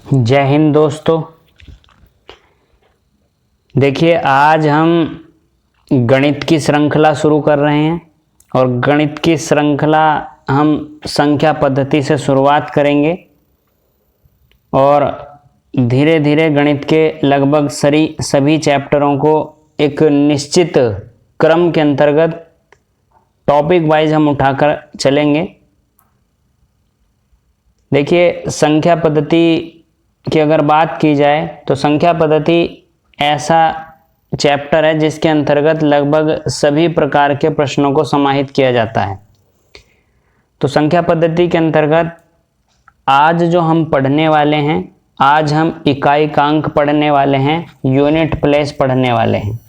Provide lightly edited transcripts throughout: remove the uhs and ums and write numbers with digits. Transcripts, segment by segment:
जय हिंद दोस्तों। देखिए, आज हम गणित की श्रृंखला शुरू कर रहे हैं और गणित की श्रृंखला हम संख्या पद्धति से शुरुआत करेंगे और धीरे धीरे गणित के लगभग सभी चैप्टरों को एक निश्चित क्रम के अंतर्गत टॉपिक वाइज हम उठाकर चलेंगे। देखिए, संख्या पद्धति की अगर बात की जाए तो संख्या पद्धति ऐसा चैप्टर है जिसके अंतर्गत लगभग सभी प्रकार के प्रश्नों को समाहित किया जाता है। तो संख्या पद्धति के अंतर्गत आज जो हम पढ़ने वाले हैं, आज हम इकाई का अंक पढ़ने वाले हैं, यूनिट प्लेस पढ़ने वाले हैं।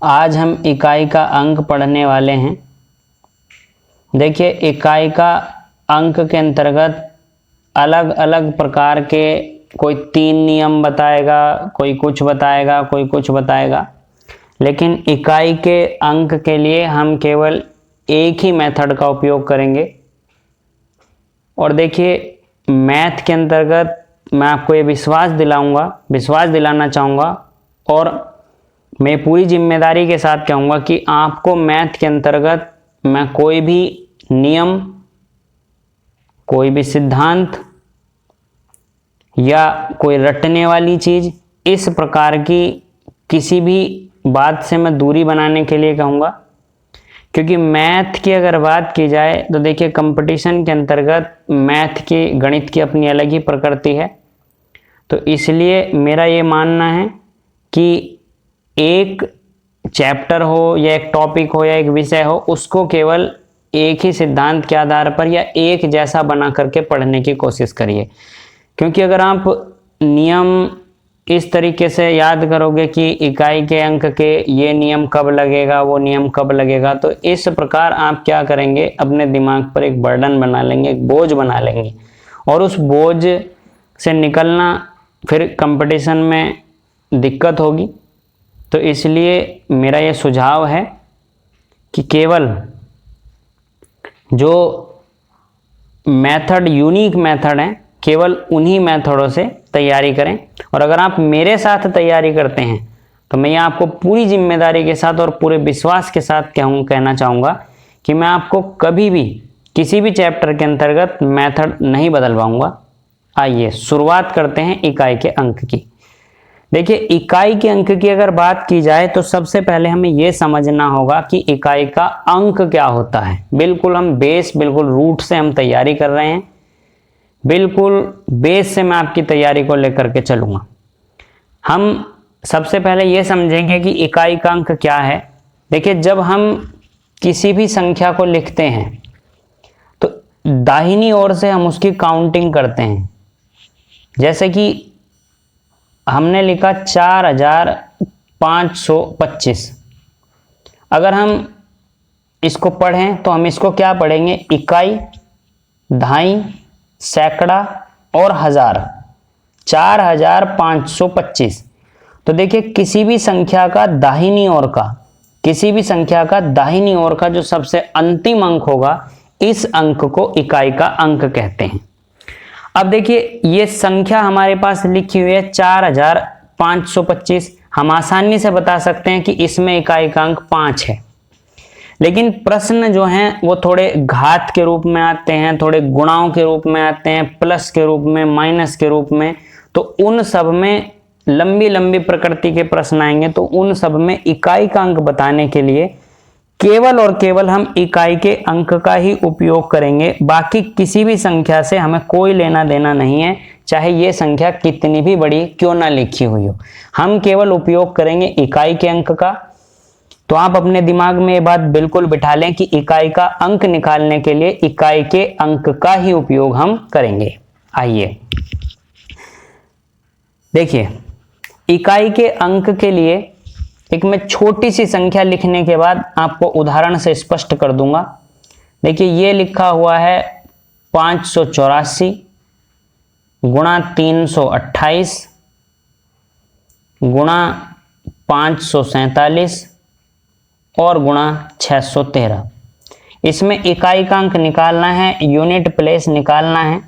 आज हम इकाई का अंक पढ़ने वाले हैं। देखिए, इकाई का अंक के अंतर्गत अलग अलग प्रकार के कोई 3 नियम बताएगा, कोई कुछ बताएगा, कोई कुछ बताएगा, लेकिन इकाई के अंक के लिए हम केवल एक ही मेथड का उपयोग करेंगे। और देखिए, मैथ के अंतर्गत मैं आपको ये विश्वास दिलाना चाहूँगा और मैं पूरी जिम्मेदारी के साथ कहूँगा कि आपको मैथ के अंतर्गत मैं कोई भी नियम, कोई भी सिद्धांत या कोई रटने वाली चीज़, इस प्रकार की किसी भी बात से मैं दूरी बनाने के लिए कहूँगा। क्योंकि मैथ की अगर बात की जाए तो देखिए, कंपटीशन के अंतर्गत मैथ की, गणित की अपनी अलग ही प्रकृति है। तो इसलिए मेरा ये मानना है कि एक चैप्टर हो या एक टॉपिक हो या एक विषय हो, उसको केवल एक ही सिद्धांत के आधार पर या एक जैसा बना करके पढ़ने की कोशिश करिए। क्योंकि अगर आप नियम इस तरीके से याद करोगे कि इकाई के अंक के ये नियम कब लगेगा, वो नियम कब लगेगा, तो इस प्रकार आप क्या करेंगे, अपने दिमाग पर एक बर्डन बना लेंगे, एक बोझ बना लेंगे और उस बोझ से निकलना फिर कंपटीशन में दिक्कत होगी। तो इसलिए मेरा ये सुझाव है कि केवल जो मेथड, यूनिक मेथड हैं, केवल उन्हीं मेथडों से तैयारी करें। और अगर आप मेरे साथ तैयारी करते हैं तो मैं ये आपको पूरी जिम्मेदारी के साथ और पूरे विश्वास के साथ कहना चाहूँगा कि मैं आपको कभी भी किसी भी चैप्टर के अंतर्गत मेथड नहीं बदलवाऊँगा। आइए शुरुआत करते हैं इकाई के अंक की। देखिए, इकाई के अंक की अगर बात की जाए तो सबसे पहले हमें यह समझना होगा कि इकाई का अंक क्या होता है। बिल्कुल रूट से हम तैयारी कर रहे हैं, बिल्कुल बेस से मैं आपकी तैयारी को लेकर के चलूंगा। हम सबसे पहले ये समझेंगे कि इकाई का अंक क्या है। देखिए, जब हम किसी भी संख्या को लिखते हैं तो दाहिनी ओर से हम उसकी काउंटिंग करते हैं। जैसे कि हमने लिखा 4525। अगर हम इसको पढ़ें तो हम इसको क्या पढ़ेंगे, इकाई, दहाई, सैकड़ा और हजार, 4525। तो देखिए, किसी भी संख्या का दाहिनी ओर का जो सबसे अंतिम अंक होगा, इस अंक को इकाई का अंक कहते हैं। अब देखिए, ये संख्या हमारे पास लिखी हुई है 4525। हम आसानी से बता सकते हैं कि इसमें इकाई का अंक 5 है। लेकिन प्रश्न जो हैं वो थोड़े घात के रूप में आते हैं, थोड़े गुणाओं के रूप में आते हैं, प्लस के रूप में, माइनस के रूप में। तो उन सब में लंबी लंबी प्रकृति के प्रश्न आएंगे। तो उन सब में इकाई का अंक बताने के लिए केवल और केवल हम इकाई के अंक का ही उपयोग करेंगे। बाकी किसी भी संख्या से हमें कोई लेना देना नहीं है, चाहे ये संख्या कितनी भी बड़ी क्यों ना लिखी हुई हो। हम केवल उपयोग करेंगे इकाई के अंक का। तो आप अपने दिमाग में ये बात बिल्कुल बिठा लें कि इकाई का अंक निकालने के लिए इकाई के अंक का ही उपयोग हम करेंगे। आइए देखिए, इकाई के अंक के लिए एक मैं छोटी सी संख्या लिखने के बाद आपको उदाहरण से स्पष्ट कर दूंगा। देखिए, ये लिखा हुआ है 584 गुणा 328 गुणा 547 और गुणा 613। इसमें इकाई का अंक निकालना है, यूनिट प्लेस निकालना है।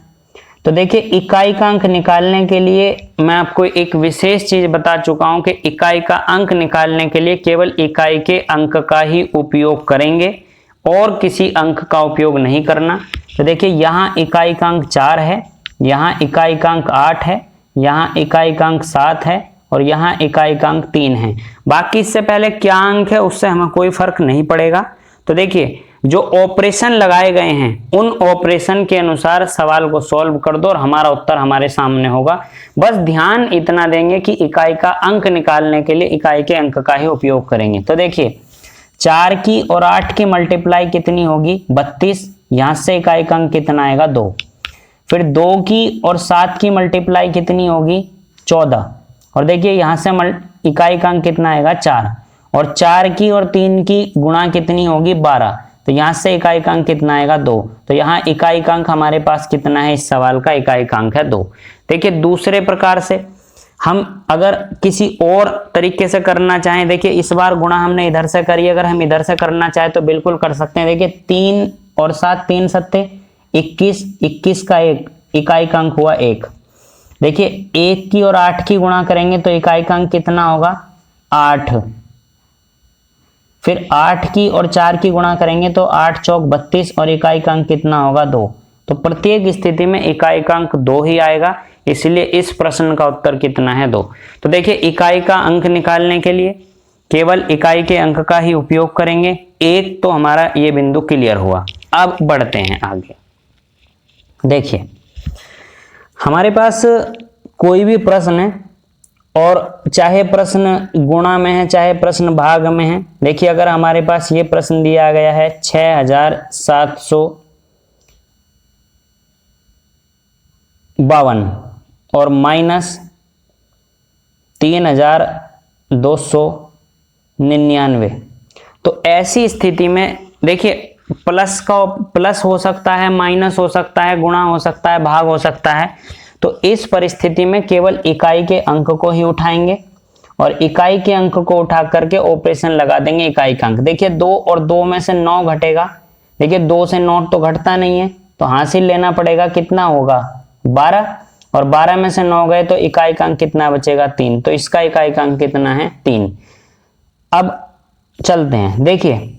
तो देखिए इकाई का अंक निकालने के लिए मैं आपको एक विशेष चीज बता चुका हूं कि इकाई का अंक निकालने के लिए केवल इकाई के अंक का ही उपयोग करेंगे और किसी अंक का उपयोग नहीं करना। तो देखिए यहाँ इकाई का अंक 4 है, यहाँ इकाई का अंक 8 है, यहाँ इकाई का अंक 7 है और यहाँ इकाई का अंक 3 है। बाकी इससे पहले क्या अंक है उससे हमें कोई फर्क नहीं पड़ेगा। तो देखिए जो ऑपरेशन लगाए गए हैं उन ऑपरेशन के अनुसार सवाल को सॉल्व कर दो और हमारा उत्तर हमारे सामने होगा। बस ध्यान इतना देंगे कि इकाई का अंक निकालने के लिए इकाई के अंक का ही उपयोग करेंगे। तो देखिए 4 की और 8 की मल्टीप्लाई कितनी होगी 32, यहां से इकाई का अंक कितना आएगा 2। फिर 2 की और 7 की मल्टीप्लाई कितनी होगी 14 और देखिए यहां से इकाई का अंक कितना आएगा 4 और 4 की और 3 की गुणा कितनी होगी 12, तो यहां से इकाई का अंक कितना आएगा 2। तो यहाँ इकाई का अंक हमारे पास कितना है, इस सवाल का इकाई का अंक है 2। देखिए दूसरे प्रकार से हम अगर किसी और तरीके से करना चाहें, देखिए इस बार गुणा हमने इधर से करी, अगर हम इधर से करना चाहें तो बिल्कुल कर सकते हैं। देखिए 3 और 7 3 सत्ते 21, 21 का एक इकाई का अंक हुआ 1। देखिए 1 की और 8 की गुणा करेंगे तो इकाई का अंक कितना होगा 8। फिर 8 की और 4 की गुणा करेंगे तो 8 चौक 32 और इकाई का अंक कितना होगा 2। तो प्रत्येक स्थिति में इकाई का अंक 2 ही आएगा, इसलिए इस प्रश्न का उत्तर कितना है 2। तो देखिए इकाई का अंक निकालने के लिए केवल इकाई के अंक का ही उपयोग करेंगे। एक तो हमारा ये बिंदु क्लियर हुआ। अब बढ़ते हैं आगे। देखिए हमारे पास कोई भी प्रश्न है और चाहे प्रश्न गुणा में है चाहे प्रश्न भाग में है। देखिए अगर हमारे पास ये प्रश्न दिया गया है 6752 और माइनस 3299, तो ऐसी स्थिति में देखिए प्लस हो सकता है, माइनस हो सकता है, गुणा हो सकता है, भाग हो सकता है। तो इस परिस्थिति में केवल इकाई के अंक को ही उठाएंगे और इकाई के अंक को उठा करके ऑपरेशन लगा देंगे इकाई का अंक। देखिए 2 और 2 में से 9 घटेगा। देखिए 2 से 9 तो घटता नहीं है, तो हासिल लेना पड़ेगा, कितना होगा 12 और 12 में से 9 गए तो इकाई का अंक कितना बचेगा 3। तो इसका इकाई का अंक कितना है 3। अब चलते हैं। देखिए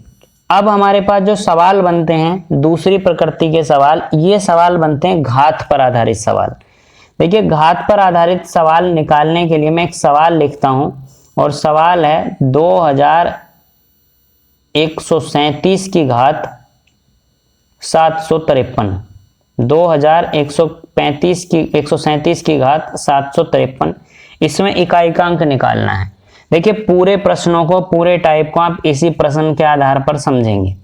अब हमारे पास जो सवाल बनते हैं दूसरी प्रकृति के सवाल, ये सवाल बनते हैं घात पर आधारित सवाल। देखिए घात पर आधारित सवाल निकालने के लिए मैं एक सवाल लिखता हूं और सवाल है 2137 की घात 753, 2137 की घात 753। इसमें इकाई का अंक निकालना है। देखिए पूरे प्रश्नों को, पूरे टाइप को आप इसी प्रश्न के आधार पर समझेंगे।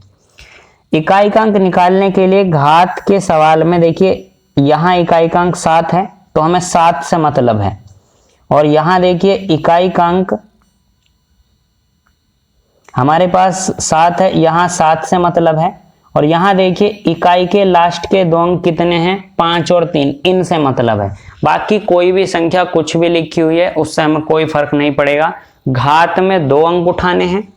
इकाई का अंक निकालने के लिए घात के सवाल में देखिए यहां इकाई का अंक 7 है तो हमें 7 से मतलब है, और यहां देखिए इकाई का अंक हमारे पास 7 है, यहां 7 से मतलब है, और यहां देखिए इकाई के लास्ट के 2 अंक कितने हैं 5 और 3, इनसे मतलब है। बाकी कोई भी संख्या कुछ भी लिखी हुई है उससे हमें कोई फर्क नहीं पड़ेगा। घात में 2 अंक उठाने हैं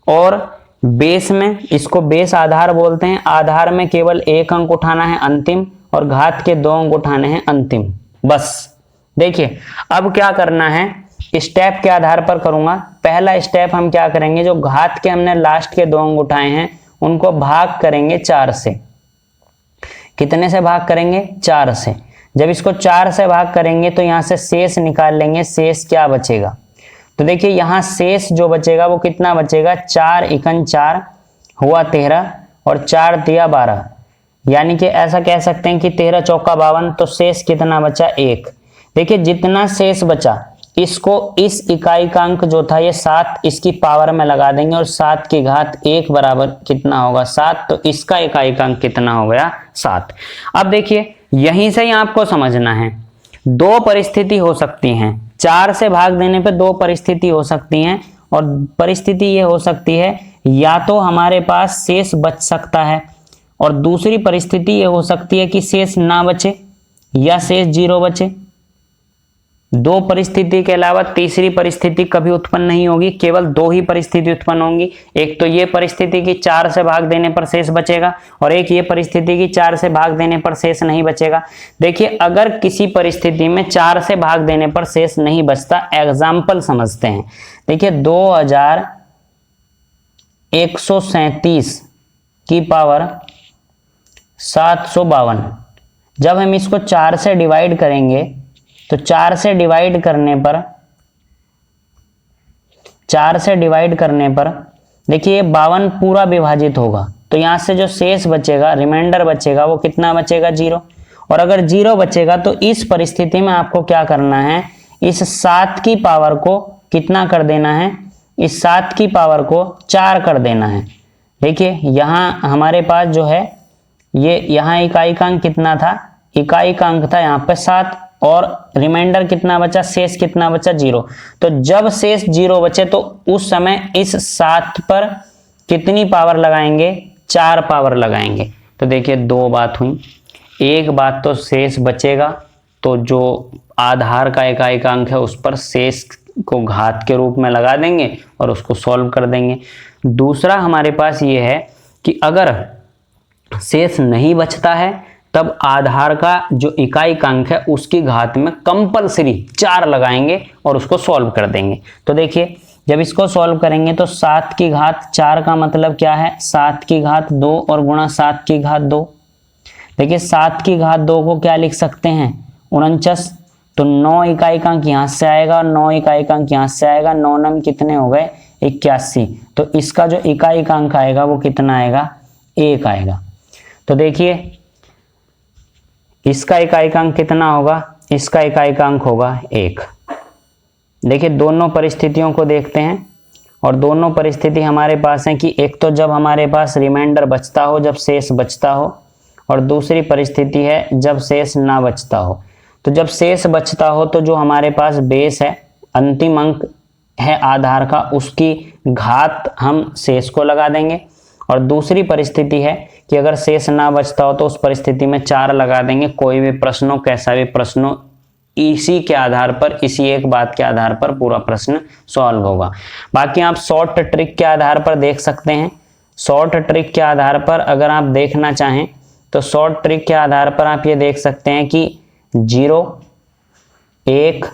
और बेस में, इसको बेस आधार बोलते हैं, आधार में केवल 1 अंक उठाना है अंतिम, और घात के 2 अंक उठाने हैं अंतिम, बस। देखिए अब क्या करना है, स्टेप के आधार पर करूंगा। पहला स्टेप हम क्या करेंगे, जो घात के हमने लास्ट के 2 अंक उठाए हैं उनको भाग करेंगे 4 से। कितने से भाग करेंगे 4 से। जब इसको 4 से भाग करेंगे तो यहां से शेष निकाल लेंगे। शेष क्या बचेगा, तो देखिए यहां शेष जो बचेगा वो कितना बचेगा 4 एकन 4 हुआ 13 और 4 दिया 12, यानी कि ऐसा कह सकते हैं कि 13 चौका 52। तो शेष कितना बचा 1। देखिए जितना शेष बचा इसको इस इकाई का अंक जो था ये 7 इसकी पावर में लगा देंगे और 7 की घात 1 बराबर कितना होगा 7। तो इसका इकाई का अंक कितना हो गया 7। अब देखिए यहीं से ही आपको समझना है, 2 परिस्थिति हो सकती हैं। 4 से भाग देने पे 2 परिस्थिति हो सकती हैं, और परिस्थिति ये हो सकती है या तो हमारे पास शेष बच सकता है, और दूसरी परिस्थिति ये हो सकती है कि शेष ना बचे या शेष 0 बचे। दो परिस्थिति के अलावा तीसरी परिस्थिति कभी उत्पन्न नहीं होगी, केवल दो ही परिस्थिति उत्पन्न होंगी। एक तो ये परिस्थिति की 4 से भाग देने पर शेष बचेगा और एक ये परिस्थिति की 4 से भाग देने पर शेष नहीं बचेगा। देखिए अगर किसी परिस्थिति में 4 से भाग देने पर शेष नहीं बचता, एग्जाम्पल समझते हैं। देखिए 2137 की पावर 752, जब हम इसको 4 से डिवाइड करेंगे तो 4 से डिवाइड करने पर देखिए 52 पूरा विभाजित होगा, तो यहां से जो शेष बचेगा, रिमाइंडर बचेगा, वो कितना बचेगा? 0। और अगर 0 बचेगा तो इस परिस्थिति में आपको क्या करना है, इस 7 की पावर को कितना कर देना है, इस 7 की पावर को 4 कर देना है। देखिए यहां हमारे पास जो है ये यहाँ इकाई का अंक कितना था, इकाई का अंक था यहाँ पे 7 और रिमाइंडर कितना बचा, शेष कितना बचा? 0। तो जब शेष 0 बचे तो उस समय इस 7 पर कितनी पावर लगाएंगे? 4 पावर लगाएंगे। तो देखिए दो बात हुई, एक बात तो शेष बचेगा तो जो आधार का इकाई का अंक है उस पर शेष को घात के रूप में लगा देंगे और उसको सॉल्व कर देंगे। दूसरा हमारे पास ये है कि अगर शेष नहीं बचता है तब आधार का जो इकाई का अंक है उसकी घात में कंपलसरी 4 लगाएंगे और उसको सॉल्व कर देंगे। तो देखिए जब इसको सॉल्व करेंगे तो 7 की घात 4 का मतलब क्या है? 7 की घात 2 और गुणा 7 की घात 2। देखिए 7 की घात 2 को क्या लिख सकते हैं? 49। तो 9 इकाई का अंक यहाँ से आएगा और 9 इकाई का अंक यहाँ से आएगा, 9 नम कितने हो गए? 81। तो इसका जो इकाई का अंक आएगा वो कितना आएगा? 1 आएगा। तो देखिए इसका इकाई का अंक कितना होगा? इसका इकाई का अंक होगा 1। देखिए दोनों परिस्थितियों को देखते हैं और दोनों परिस्थिति हमारे पास है कि एक तो जब हमारे पास रिमाइंडर बचता हो, जब शेष बचता हो, और दूसरी परिस्थिति है जब शेष ना बचता हो। तो जब शेष बचता हो तो जो हमारे पास बेस है, अंतिम अंक है आधार का, उसकी घात हम शेष को लगा देंगे। और दूसरी परिस्थिति है कि अगर शेष ना बचता हो तो उस परिस्थिति में 4 लगा देंगे। कोई भी प्रश्न हो, कैसा भी प्रश्न हो, इसी के आधार पर, इसी एक बात के आधार पर पूरा प्रश्न सॉल्व होगा। बाकी आप शॉर्ट ट्रिक के आधार पर देख सकते हैं। शॉर्ट ट्रिक के आधार पर अगर आप देखना चाहें तो शॉर्ट ट्रिक के आधार पर आप ये देख सकते हैं कि 0, 1,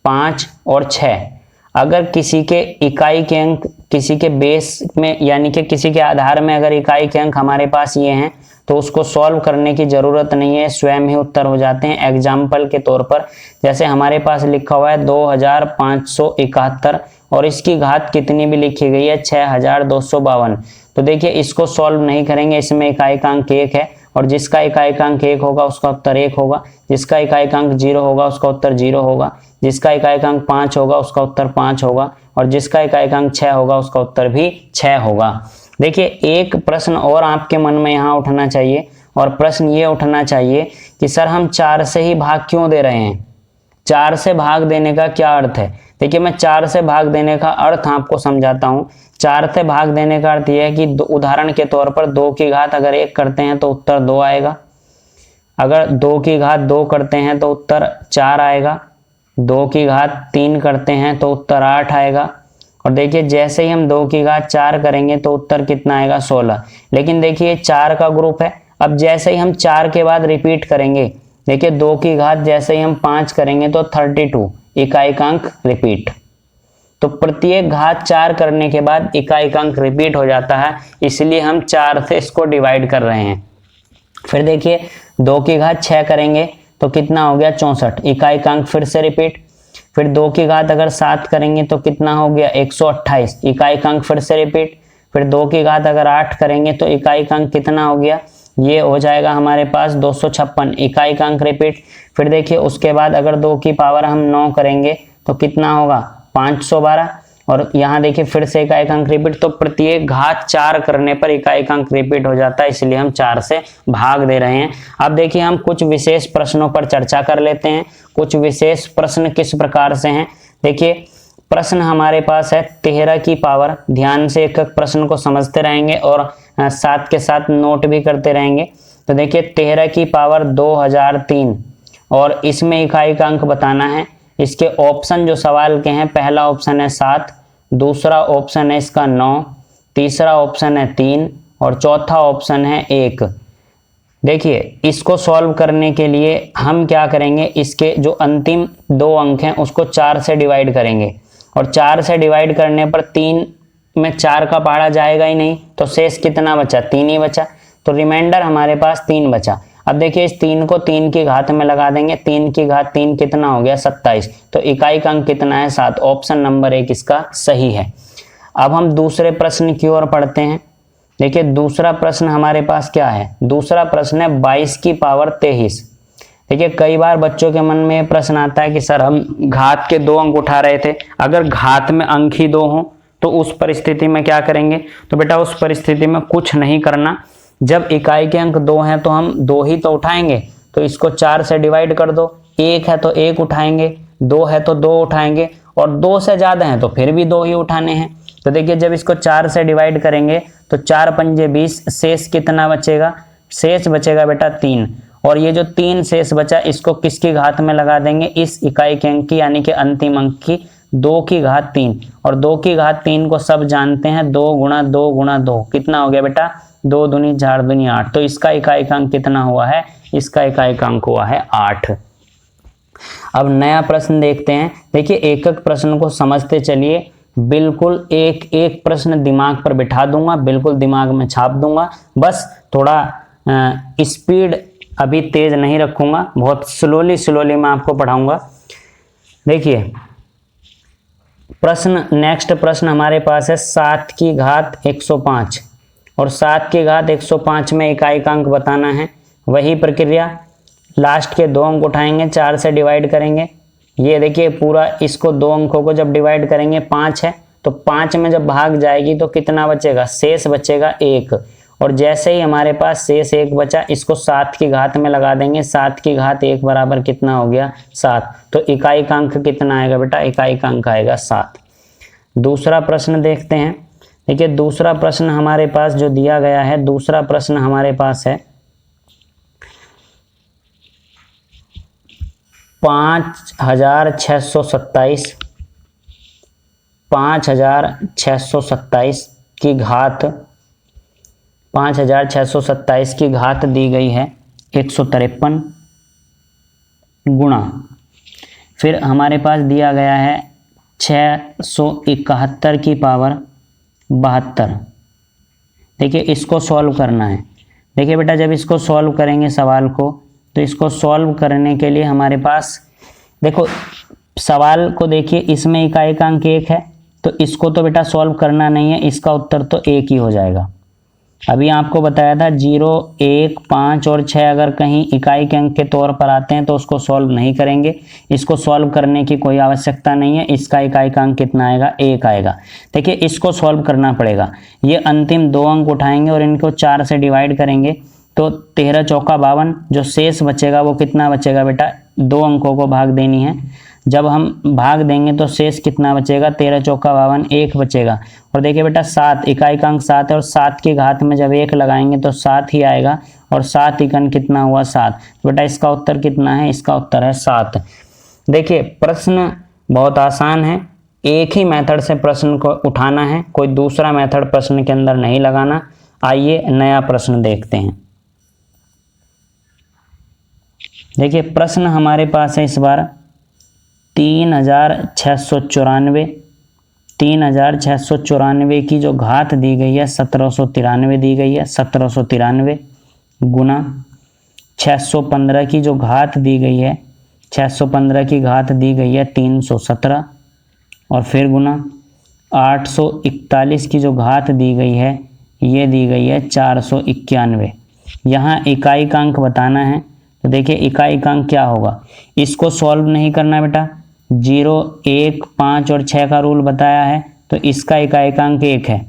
5 और 6 अगर किसी के इकाई के अंक किसी के बेस में यानी कि किसी के आधार में अगर इकाई के अंक हमारे पास ये हैं तो उसको सॉल्व करने की ज़रूरत नहीं है, स्वयं ही उत्तर हो जाते हैं। एग्जाम्पल के तौर पर जैसे हमारे पास लिखा हुआ है 2571 और इसकी घात कितनी भी लिखी गई है 6252। तो देखिए इसको सॉल्व नहीं करेंगे, इसमें इकाई का अंक 1 है और जिसका इकाई का अंक 1 होगा उसका उत्तर 1 होगा, जिसका इकाई का अंक 0 होगा उसका उत्तर 0 होगा, जिसका इकाई का अंक 5 होगा उसका उत्तर 5 होगा और जिसका इकाई का अंक 6 होगा उसका उत्तर भी 6 होगा। देखिए एक प्रश्न और आपके मन में यहाँ उठना चाहिए और प्रश्न ये उठना चाहिए कि सर हम 4 से ही भाग क्यों दे रहे हैं? 4 से भाग देने का क्या अर्थ है? देखिए मैं 4 से भाग देने का अर्थ आपको समझाता हूँ। 4 से भाग देने का अर्थ यह है कि उदाहरण के तौर पर 2 की घात अगर 1 करते हैं तो उत्तर 2 आएगा, अगर 2 की घात 2 करते हैं तो उत्तर 4 आएगा, 2 की घात 3 करते हैं तो उत्तर 8 आएगा। और देखिए जैसे ही हम 2 की घात 4 करेंगे तो उत्तर कितना आएगा 16। लेकिन देखिए 4 का ग्रुप है, अब जैसे ही हम 4 के बाद रिपीट करेंगे, देखिए 2 की घात जैसे ही हम 5 करेंगे तो 32 इकाई का अंक रिपीट। तो प्रत्येक घात 4 करने के बाद इकाई का अंक रिपीट हो जाता है, इसलिए हम 4 से इसको डिवाइड कर रहे हैं। फिर देखिए 2 की घात 6 करेंगे तो कितना हो गया 64 इकाई का अंक फिर से रिपीट। फिर 2 की घात अगर 7 करेंगे तो कितना हो गया 128 इकाई का अंक फिर से रिपीट। फिर 2 की घात अगर 8 करेंगे तो इकाई का अंक कितना हो गया, ये हो जाएगा हमारे पास 256 इकाई का अंक रिपीट। फिर देखिए उसके बाद अगर 2 की पावर हम 9 करेंगे तो कितना होगा 512 और यहाँ देखिए फिर से इकाई का अंक रिपीट। तो प्रत्येक घात 4 करने पर इकाई का अंक रिपीट हो जाता है, इसलिए हम 4 से भाग दे रहे हैं। अब देखिए हम कुछ विशेष प्रश्नों पर चर्चा कर लेते हैं। कुछ विशेष प्रश्न किस प्रकार से हैं, देखिए प्रश्न हमारे पास है 13 की पावर, ध्यान से एक एक प्रश्न को समझते रहेंगे और साथ के साथ नोट भी करते रहेंगे। तो देखिए 13 की पावर 2003 और इसमें इकाई का अंक बताना है। इसके ऑप्शन जो सवाल के हैं, पहला ऑप्शन है 7, दूसरा ऑप्शन है इसका 9, तीसरा ऑप्शन है 3 और चौथा ऑप्शन है 1। देखिए इसको सॉल्व करने के लिए हम क्या करेंगे, इसके जो अंतिम 2 अंक हैं उसको 4 से डिवाइड करेंगे और 4 से डिवाइड करने पर 3 में 4 का पहाड़ा जाएगा ही नहीं, तो शेष कितना बचा, 3 ही बचा। तो रिमाइंडर हमारे पास 3 बचा। अब देखिए इस 3 को 3 की घात में लगा देंगे, 3 की घात 3 कितना हो गया, 27। तो इकाई का अंक कितना है, 7। ऑप्शन नंबर 1 इसका सही है। अब हम दूसरे प्रश्न की ओर पढ़ते हैं। देखिए दूसरा प्रश्न हमारे पास क्या है, दूसरा प्रश्न है 22 की पावर 23। देखिए कई बार बच्चों के मन में प्रश्न आता है कि सर हम घात के 2 अंक उठा रहे थे, अगर घात में अंक ही 2 हो तो उस परिस्थिति में क्या करेंगे। तो बेटा उस परिस्थिति में कुछ नहीं करना, जब इकाई के अंक 2 हैं तो हम 2 ही तो उठाएंगे, तो इसको 4 से डिवाइड कर दो। 1 है तो 1 उठाएंगे, 2 है तो 2 उठाएंगे और 2 से ज़्यादा हैं तो फिर भी 2 ही उठाने हैं। तो देखिए जब इसको 4 से डिवाइड करेंगे तो 4 पंजे 20, शेष कितना बचेगा, शेष बचेगा बेटा 3। और ये जो 3 शेष बचा इसको किसकी घात में लगा देंगे, इस इकाई के अंक की यानी कि अंतिम अंक की 2 की घात 3। और 2 की घात 3 को सब जानते हैं, 2 गुणा 2 गुणा 2 कितना हो गया बेटा, 2 दूनी 4 दूनी 8। तो इसका इकाई का अंक कितना हुआ है, इसका इकाई का अंक हुआ है 8। अब नया प्रश्न देखते हैं। देखिए एक एक प्रश्न को समझते चलिए, बिल्कुल एक एक प्रश्न दिमाग पर बिठा दूंगा, बिल्कुल दिमाग में छाप दूंगा। बस थोड़ा स्पीड अभी तेज नहीं रखूंगा, बहुत स्लोली मैं आपको पढ़ाऊंगा। देखिए प्रश्न, नेक्स्ट प्रश्न हमारे पास है 7 की घात 105 और 7 की घात 105 में इकाई का अंक बताना है। वही प्रक्रिया, लास्ट के 2 अंक उठाएंगे, 4 से डिवाइड करेंगे। ये देखिए पूरा इसको 2 अंकों को जब डिवाइड करेंगे 5 है, तो 5 में जब भाग जाएगी तो कितना बचेगा, शेष बचेगा 1। और जैसे ही हमारे पास शेष 1 बचा, इसको 7 की घात में लगा देंगे। 7 की घात 1 बराबर कितना हो गया, 7। तो इकाई का अंक कितना आएगा बेटा, इकाई का अंक आएगा 7। दूसरा प्रश्न देखते हैं। देखिए दूसरा प्रश्न हमारे पास जो दिया गया है, दूसरा प्रश्न हमारे पास है 5627 की घात 5627 की घात दी गई है 153 गुणा, फिर हमारे पास दिया गया है 671 की पावर 72। देखिए इसको सॉल्व करना है। देखिए बेटा जब इसको सॉल्व करेंगे सवाल को, तो इसको सॉल्व करने के लिए हमारे पास, देखो सवाल को देखिए, इसमें इकाई का अंक 1 है तो इसको तो बेटा सॉल्व करना नहीं है, इसका उत्तर तो 1 ही हो जाएगा। अभी आपको बताया था 0, 1, 5 और 6 अगर कहीं इकाई के अंक के तौर पर आते हैं तो उसको सॉल्व नहीं करेंगे, इसको सॉल्व करने की कोई आवश्यकता नहीं है। इसका इकाई का अंक कितना आएगा, 1 आएगा। देखिए इसको सॉल्व करना पड़ेगा, ये अंतिम 2 अंक उठाएंगे और इनको 4 से डिवाइड करेंगे तो 13 चौका 52, जो शेष बचेगा वो कितना बचेगा बेटा, 2 अंकों को भाग देनी है। जब हम भाग देंगे तो शेष कितना बचेगा, 13 चौका 52, 1 बचेगा। और देखिए बेटा 7, इकाई का अंक 7 है और 7 की घात में जब 1 लगाएंगे तो 7 ही आएगा और 7 इकन कितना हुआ, 7। तो बेटा इसका उत्तर कितना है, इसका उत्तर है 7। देखिए प्रश्न बहुत आसान है, एक ही मेथड से प्रश्न को उठाना है, कोई दूसरा मेथड प्रश्न के अंदर नहीं लगाना। आइए नया प्रश्न देखते हैं। देखिए प्रश्न हमारे पास है इस बार 3694 की जो घात दी गई है 1793 दी गई है, 1793 गुना 615 की जो घात दी गई है, 615 की घात दी गई है 317 और फिर गुना 841 की जो घात दी गई है, ये दी गई है 491। यहाँ इकाई का अंक बताना है। तो देखिए इकाई का अंक क्या होगा, इसको सॉल्व नहीं करना बेटा, 0, 1, 5 और 6 का रूल बताया है तो इसका इकाई का अंक 1 है।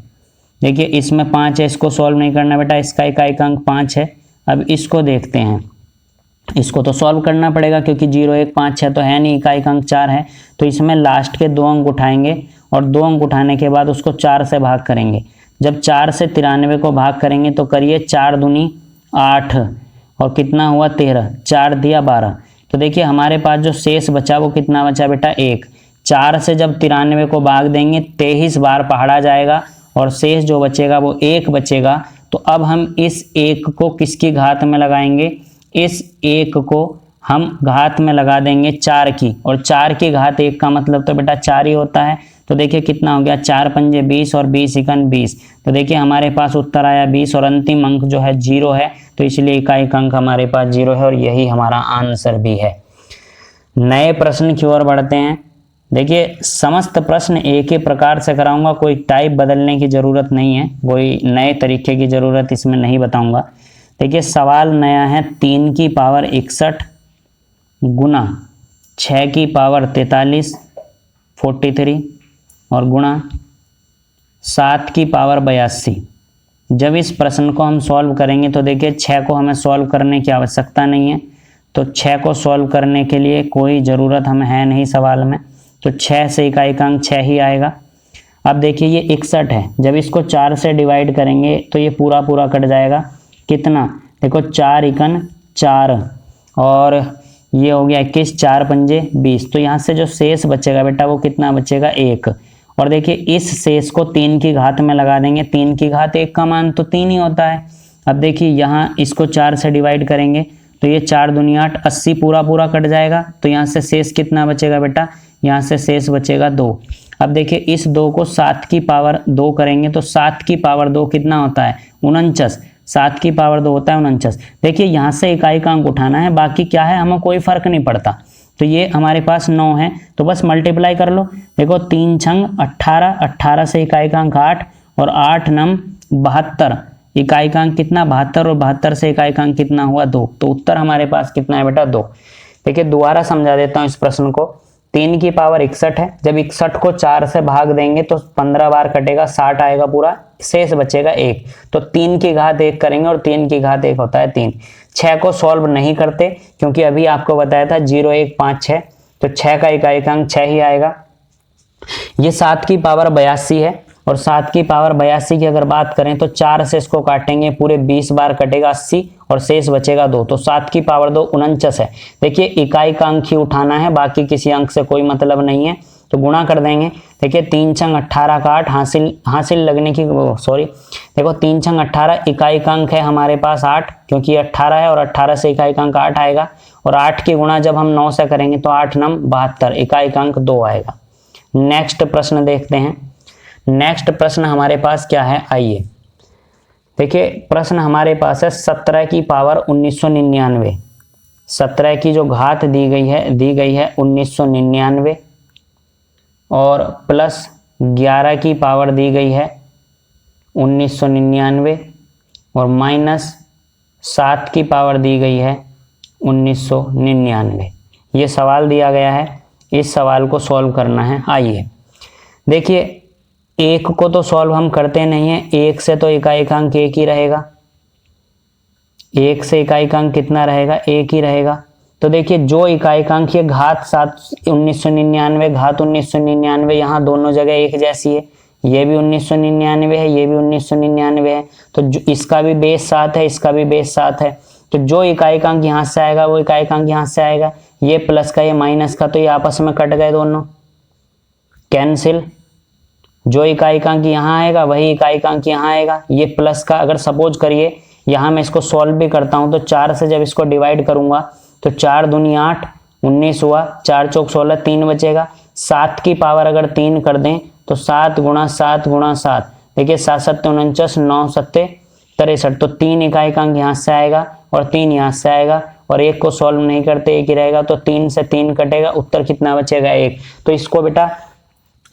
देखिए इसमें 5 है, इसको सॉल्व नहीं करना बेटा, इसका इकाई का अंक 5 है। अब इसको देखते हैं, इसको तो सॉल्व करना पड़ेगा क्योंकि 0, 1, 5, 6 तो है नहीं, इकाई का अंक 4 है। तो इसमें लास्ट के 2 अंक उठाएंगे और 2 अंक उठाने के बाद उसको 4 से भाग करेंगे। जब 4 से 93 को भाग करेंगे तो करिए 4 दूनी 8 और कितना हुआ 13, 4 दिया 12। तो देखिए हमारे पास जो शेष बचा वो कितना बचा बेटा 1। 4 से जब 93 को भाग देंगे 23 बार पहाड़ा जाएगा और शेष जो बचेगा वो 1 बचेगा। तो अब हम इस 1 को किसकी घात में लगाएंगे, इस 1 को हम घात में लगा देंगे 4 की, और 4 की घात 1 का मतलब तो बेटा 4 ही होता है। तो देखिए कितना हो गया, 4 पंजे 20 और 20 इकन 20। तो देखिए हमारे पास उत्तर आया 20 और अंतिम अंक जो है 0 है, तो इसलिए इकाई अंक हमारे पास 0 है और यही हमारा आंसर भी है। नए प्रश्न की ओर बढ़ते हैं। देखिए समस्त प्रश्न एक ही प्रकार से कराऊंगा, कोई टाइप बदलने की ज़रूरत नहीं है, कोई नए तरीके की ज़रूरत इसमें नहीं बताऊंगा। देखिए सवाल नया है, 3 की पावर 61 गुना 6 की पावर 43 43 और गुणा 7 की पावर 82। जब इस प्रश्न को हम सॉल्व करेंगे तो देखिए 6 को हमें सॉल्व करने की आवश्यकता नहीं है, तो 6 को सॉल्व करने के लिए कोई ज़रूरत हमें है नहीं सवाल में, तो 6 से इकाई का अंक 6 ही आएगा। अब देखिए ये 61 है, जब इसको 4 से डिवाइड करेंगे तो ये पूरा पूरा कट जाएगा। कितना, देखो 4 इकन 4 और ये हो गया 21, 4 पंजे 20। तो यहाँ से जो शेष बचेगा बेटा वो कितना बचेगा 1। और देखिए इस शेष को 3 की घात में लगा देंगे, 3 की घात 1 का मान तो 3 ही होता है। अब देखिए यहाँ इसको 4 से डिवाइड करेंगे तो ये 4 दूनी 8, 80 पूरा पूरा कट जाएगा। तो यहाँ से शेष कितना बचेगा बेटा, यहाँ से शेष बचेगा 2। अब देखिए इस 2 को 7 की पावर 2 करेंगे तो 7 की पावर 2 कितना होता है 49। 7 की पावर 2 होता है 49। देखिए यहाँ से इकाई का अंक उठाना है, बाकी क्या है हमें कोई फर्क नहीं पड़ता। तो ये हमारे पास 9 है, तो बस मल्टीप्लाई कर लो। देखो 3 छंग 18, 18 से इकाई का अंक 8 और 8 नम 72, इकाई का अंक कितना 72 और 72 से इकाई का अंक कितना हुआ 2। तो उत्तर हमारे पास कितना है बेटा 2। देखिए दोबारा समझा देता हूँ इस प्रश्न को। 3 की पावर 61 है, जब 61 को 4 से भाग देंगे तो 15 बार कटेगा, 60 आएगा पूरा, शेष बचेगा 1। तो 3 की घात 1 करेंगे और 3 की घात 1 होता है 3। 6 को सॉल्व नहीं करते क्योंकि अभी आपको बताया था 0 1 5 6, तो 6 का इकाई का अंक 6 ही आएगा। ये 7 की पावर 82 है और 7 की पावर 82 की अगर बात करें तो 4 से इसको काटेंगे पूरे 20 बार कटेगा 80 और शेष बचेगा 2। तो 7 की पावर 2 49 है। देखिए इकाई का अंक ही उठाना है, बाकी किसी अंक से कोई मतलब नहीं है, तो गुणा कर देंगे। देखिए 3 छंग 18 का 8, हासिल लगने की सॉरी, देखो 3 छंग 18, इकाई का अंक है हमारे पास 8 क्योंकि ये 18 है और 18 से इकाई का अंक 8 आएगा, और 8 की गुणा जब हम 9 से करेंगे तो 8 नम 72, इकाई का अंक 2 आएगा। नेक्स्ट प्रश्न देखते हैं। नेक्स्ट प्रश्न हमारे पास क्या है, आइए देखिए प्रश्न हमारे पास है 17 की पावर 1999। 17 की जो घात दी गई है 1999 और प्लस 11 की पावर दी गई है 1999 और माइनस 7 की पावर दी गई है 1999। ये सवाल दिया गया है, इस सवाल को सॉल्व करना है। आइए देखिए 1 को तो सॉल्व हम करते नहीं है, 1 से तो इकाई का अंक 1 ही रहेगा, 1 से इकाई का अंक कितना रहेगा 1 ही रहेगा। तो देखिए जो इकाई का अंक ये घात 7 1999 घात 1999, यहाँ दोनों जगह एक जैसी है, ये भी 1999 है, ये भी 1999 है, तो जो इसका भी बेस 7 है, इसका भी बेस 7 है, तो जो इकाई का अंक यहाँ से आएगा वो इकाई का अंक यहाँ से आएगा, ये प्लस का ये माइनस का, तो ये आपस में कट गए दोनों, कैंसिल। जो इकाई का अंक यहाँ आएगा वही इकाई का अंक यहाँ आएगा। ये प्लस का अगर सपोज करिए यहाँ मैं इसको सॉल्व भी करता हूँ तो 4 से जब इसको डिवाइड करूंगा तो 4 दूनी 8, 19 हुआ, 4 चौक 16, 3 बचेगा। 7 की पावर अगर 3 कर दें तो 7 गुणा 7 गुणा 7, देखिए 7 7 49, 9 7 63, तो 3 इकाई का अंक यहाँ से आएगा और 3 यहाँ से आएगा, और 1 को सॉल्व नहीं करते 1 ही रहेगा, तो 3 से 3 कटेगा, उत्तर कितना बचेगा 1। तो इसको बेटा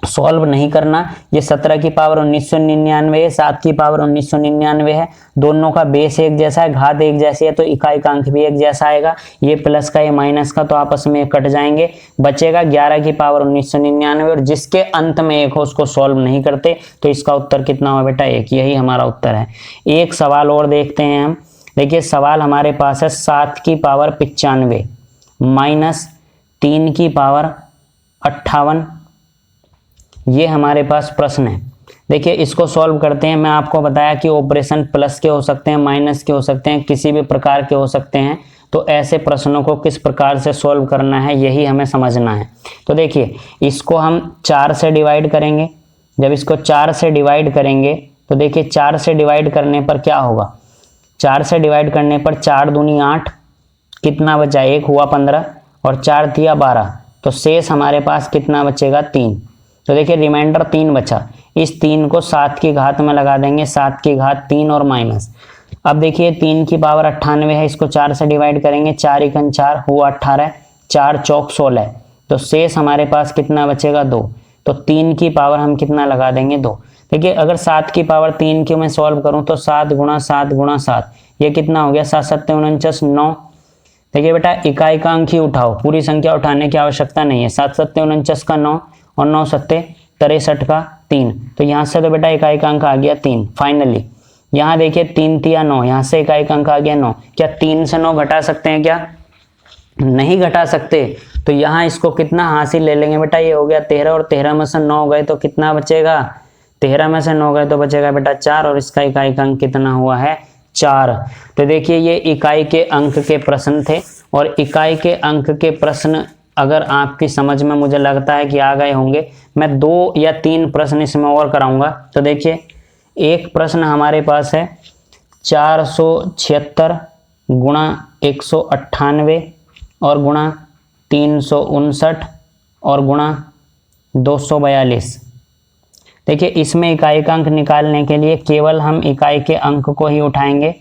सॉल्व नहीं करना। ये 17 की पावर 1999 है, 7 की पावर 1999 है, दोनों का बेस एक जैसा है, घात एक जैसी है, तो इकाई का अंक भी एक जैसा आएगा। ये प्लस का ये माइनस का तो आपस में कट जाएंगे, बचेगा 11 की पावर 1999, और जिसके अंत में 1 हो उसको सॉल्व नहीं करते, तो इसका उत्तर कितना हुआ बेटा 1। यही हमारा उत्तर है। एक सवाल और देखते हैं हम। देखिए सवाल हमारे पास है 7 की पावर 95 माइनस 3 की पावर 58, ये हमारे पास प्रश्न है। देखिए इसको सॉल्व करते हैं। मैं आपको बताया कि ऑपरेशन प्लस के हो सकते हैं, माइनस के हो सकते हैं, किसी भी प्रकार के हो सकते हैं, तो ऐसे प्रश्नों को किस प्रकार से सॉल्व करना है यही हमें समझना है। तो देखिए इसको हम 4 से डिवाइड करेंगे। जब इसको 4 से डिवाइड करेंगे तो देखिए 4 से डिवाइड करने पर क्या होगा, 4 से डिवाइड करने पर 4 दूनी 8, कितना बचा, 1 हुआ 15 और 4 दिया 12, तो शेष हमारे पास कितना बचेगा, 3। तो देखिए रिमाइंडर 3 बचा। इस 3 को 7 की घात में लगा देंगे, 7 की घात 3 और माइनस। अब देखिए 3 की पावर 98 है, इसको 4 से डिवाइड करेंगे, 4 एकन 4 हुआ 18, 4 चौक 16, तो शेष हमारे पास कितना बचेगा, 2। तो 3 की पावर हम कितना लगा देंगे, 2। देखिए अगर 7 की पावर 3 की मैं सॉल्व करूं तो 7 गुणा 7 गुणा 7, ये कितना हो गया, 7 7 49, 9। देखिए बेटा इकाई का अंक ही उठाओ, पूरी संख्या उठाने की आवश्यकता नहीं है। 7 7 49 का 9 और 9 7 63 का 3, तो यहाँ से तो बेटा इकाई का अंक आ गया 3। फाइनली यहाँ देखिए 3 तिया 9, यहाँ से इकाई का अंक आ गया 9। क्या 3 से 9 घटा सकते हैं क्या, नहीं घटा सकते। तो यहाँ इसको कितना हासिल ले लेंगे बेटा, ये हो गया 13 और 13 में से 9 गए तो कितना बचेगा, 13 में से 9 गए तो बचेगा बेटा 4 और इसका इकाई का अंक कितना हुआ है, 4। तो देखिए ये इकाई के अंक के प्रश्न थे और इकाई के अंक के प्रश्न अगर आपकी समझ में मुझे लगता है कि आ गए होंगे, मैं 2 या 3 प्रश्न इसमें और कराऊंगा। तो देखिए एक प्रश्न हमारे पास है 476 गुणा 198 और गुणा 359 और गुणा 242। देखिए इसमें इकाई का अंक निकालने के लिए केवल हम इकाई के अंक को ही उठाएंगे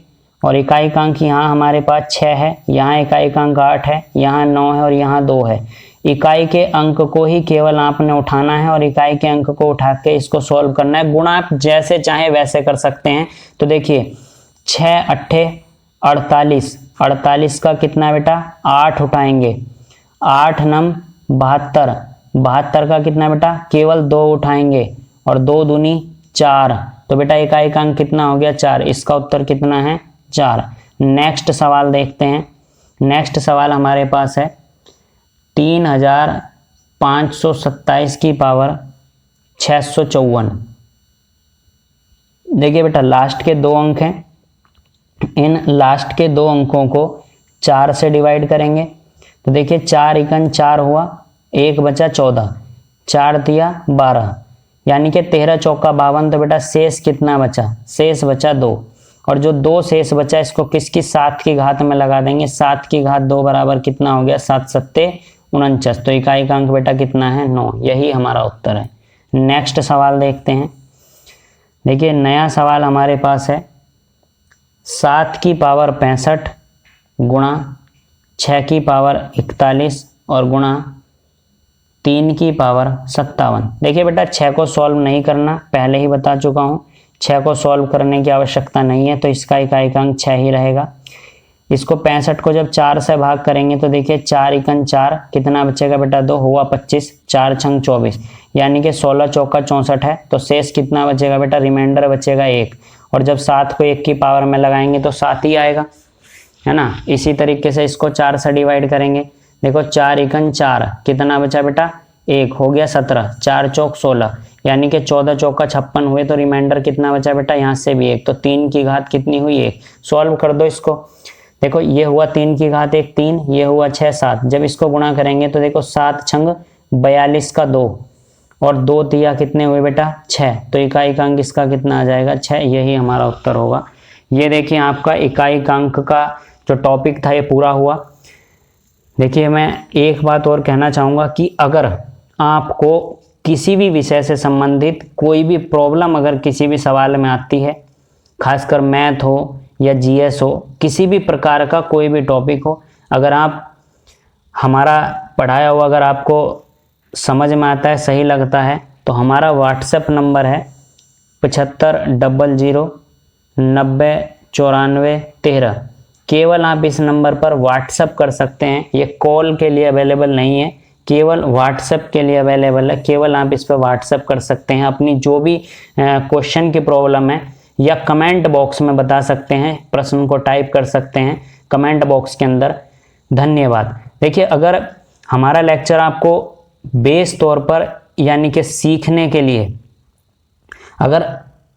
और इकाई का अंक यहाँ हमारे पास 6 है, यहाँ इकाई का अंक 8 है, यहाँ 9 है और यहाँ 2 है। इकाई के अंक को ही केवल आपने उठाना है और इकाई के अंक को उठा के इसको सॉल्व करना है। गुणा आप जैसे चाहे वैसे कर सकते हैं। तो देखिए 6 8 48, 48 का कितना बेटा 8 उठाएंगे, 8 9 72, 72 का कितना बेटा केवल 2 उठाएंगे और 2 दूनी 4, तो बेटा इकाई का अंक कितना हो गया 4। इसका उत्तर कितना है 4। नेक्स्ट सवाल देखते हैं। नेक्स्ट सवाल हमारे पास है 3527 की पावर 654। देखिए बेटा लास्ट के 2 अंक हैं, इन लास्ट के 2 अंकों को 4 से डिवाइड करेंगे। तो देखिए 4 एकन 4 हुआ, 1 बचा 14, 4 दिया 12, यानी कि 13 चौका 52। तो बेटा शेष कितना बचा, शेष बचा 2 और जो 2 शेष बचा इसको किसकी 7 की घात में लगा देंगे, 7 की घात 2 बराबर कितना हो गया 7 7 49। तो इकाई का अंक बेटा कितना है 9, यही हमारा उत्तर है। नेक्स्ट सवाल देखते हैं। देखिए नया सवाल हमारे पास है 7 की पावर 65 गुणा 6 की पावर 41 और गुणा 3 की पावर 57। देखिए बेटा 6 को सॉल्व नहीं करना, पहले ही बता चुका हूँ, 6 को सॉल्व करने की आवश्यकता नहीं है, तो इसका इकाई का अंक 6 ही रहेगा। इसको 65 को जब 4 से भाग करेंगे तो देखिए 4 एकन 4, कितना बचेगा बेटा 2 हुआ 25, 4 छंग 24, यानी कि 16 चौका 64 है। तो शेष कितना बचेगा बेटा, रिमाइंडर बचेगा 1, और जब 7 को 1 की पावर में लगाएंगे तो 7 ही आएगा, है ना। इसी तरीके से इसको 4 से डिवाइड करेंगे। देखो 4 एकन 4, कितना बचा बेटा 1, हो गया 17, 4 चौक 16, यानी कि 14 चौका 56 हुए। तो रिमाइंडर कितना बचा बेटा, यहाँ से भी 1, तो 3 की घात कितनी हुई 1। सॉल्व कर दो इसको। देखो ये हुआ 3 की घात 1 3, ये हुआ 6 7, जब इसको गुणा करेंगे तो देखो 7 छंग 42 का 2 और 2 दिया कितने हुए बेटा 6, तो इकाई का अंक इसका कितना आ जाएगा 6, यही हमारा उत्तर होगा। ये देखिए आपका इकाई का अंक का जो टॉपिक था ये पूरा हुआ। देखिए मैं एक बात और कहना चाहूँगा कि अगर आपको किसी भी विषय से संबंधित कोई भी प्रॉब्लम अगर किसी भी सवाल में आती है, खासकर मैथ हो या जीएस हो, किसी भी प्रकार का कोई भी टॉपिक हो, अगर आप हमारा पढ़ाया हुआ अगर आपको समझ में आता है, सही लगता है, तो हमारा व्हाट्सएप नंबर है 7500 90 94 13। केवल आप इस नंबर पर व्हाट्सएप कर सकते हैं, ये कॉल के लिए अवेलेबल नहीं है, केवल व्हाट्सएप के लिए अवेलेबल है। केवल आप इस पर व्हाट्सएप कर सकते हैं, अपनी जो भी क्वेश्चन की प्रॉब्लम है, या कमेंट बॉक्स में बता सकते हैं, प्रश्न को टाइप कर सकते हैं कमेंट बॉक्स के अंदर। धन्यवाद। देखिए अगर हमारा लेक्चर आपको बेस तौर पर यानी कि सीखने के लिए अगर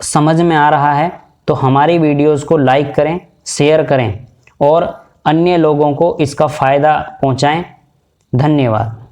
समझ में आ रहा है तो हमारी वीडियोस को लाइक करें, शेयर करें और अन्य लोगों को इसका फ़ायदा पहुंचाएं। धन्यवाद।